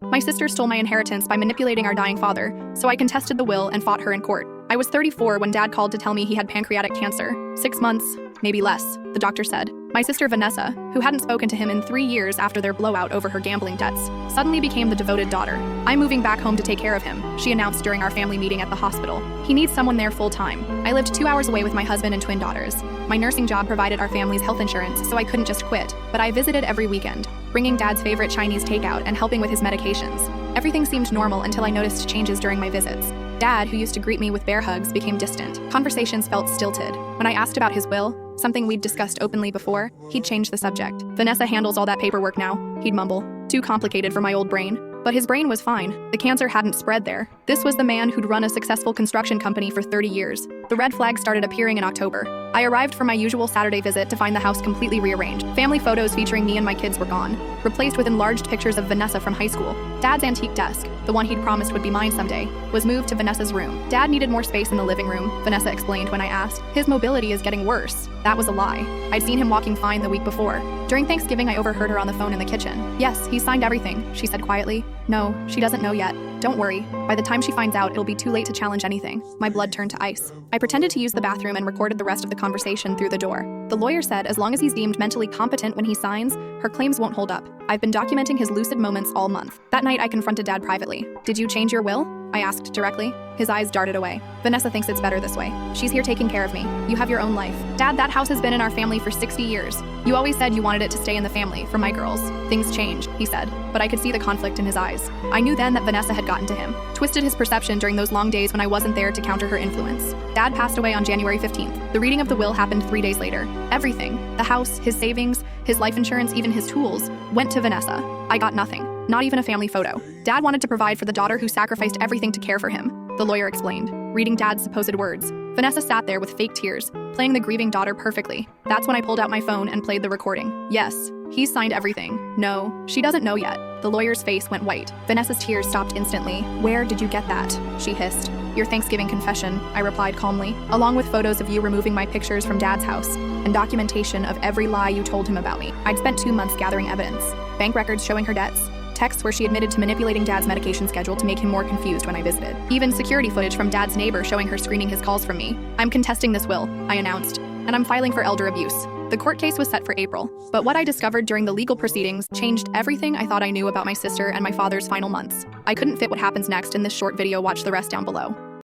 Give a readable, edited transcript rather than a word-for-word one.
My sister stole my inheritance by manipulating our dying father, so I contested the will and fought her in court. I was 34 when Dad called to tell me he had pancreatic cancer. 6 months, maybe less, the doctor said. My sister Vanessa, who hadn't spoken to him in 3 years after their blowout over her gambling debts, suddenly became the devoted daughter. "I'm moving back home to take care of him," she announced during our family meeting at the hospital. "He needs someone there full-time." I lived 2 hours away with my husband and twin daughters. My nursing job provided our family's health insurance, so I couldn't just quit, but I visited every weekend, bringing Dad's favorite Chinese takeout and helping with his medications. Everything seemed normal until I noticed changes during my visits. Dad, who used to greet me with bear hugs, became distant. Conversations felt stilted. When I asked about his will, something we'd discussed openly before, he'd change the subject. "Vanessa handles all that paperwork now," he'd mumble. "Too complicated for my old brain." But his brain was fine. The cancer hadn't spread there. This was the man who'd run a successful construction company for 30 years. The red flags started appearing in October. I arrived for my usual Saturday visit to find the house completely rearranged. Family photos featuring me and my kids were gone, replaced with enlarged pictures of Vanessa from high school. Dad's antique desk, the one he'd promised would be mine someday, was moved to Vanessa's room. Dad needed more space in the living room, Vanessa explained when I asked. "His mobility is getting worse." That was a lie. I'd seen him walking fine the week before. During Thanksgiving, I overheard her on the phone in the kitchen. "Yes, he signed everything," she said quietly. "No, she doesn't know yet. Don't worry. By the time she finds out, it'll be too late to challenge anything." My blood turned to ice. I pretended to use the bathroom and recorded the rest of the conversation through the door. The lawyer said as long as he's deemed mentally competent when he signs, her claims won't hold up. I've been documenting his lucid moments all month. That night, I confronted Dad privately. "Did you change your will?" I asked directly. His eyes darted away. "Vanessa thinks it's better this way. She's here taking care of me. You have your own life." "Dad, that house has been in our family for 60 years. You always said you wanted it to stay in the family, for my girls." "Things change," he said, but I could see the conflict in his eyes. I knew then that Vanessa had gotten to him, twisted his perception during those long days when I wasn't there to counter her influence. Dad passed away on January 15th. The reading of the will happened 3 days later. Everything, the house, his savings, his life insurance, even his tools, went to Vanessa. I got nothing. Not even a family photo. Dad wanted to provide for the daughter who sacrificed everything to care for him, the lawyer explained, reading Dad's supposed words. Vanessa sat there with fake tears, playing the grieving daughter perfectly. That's when I pulled out my phone and played the recording. "Yes, he signed everything. No, she doesn't know yet." The lawyer's face went white. Vanessa's tears stopped instantly. "Where did you get that?" she hissed. "Your Thanksgiving confession," I replied calmly, "along with photos of you removing my pictures from Dad's house and documentation of every lie you told him about me." I'd spent 2 months gathering evidence. Bank records showing her debts, texts where she admitted to manipulating Dad's medication schedule to make him more confused when I visited. Even security footage from Dad's neighbor showing her screening his calls from me. "I'm contesting this will," I announced, "and I'm filing for elder abuse." The court case was set for April, but what I discovered during the legal proceedings changed everything I thought I knew about my sister and my father's final months. I couldn't fit what happens next in this short video. Watch the rest down below.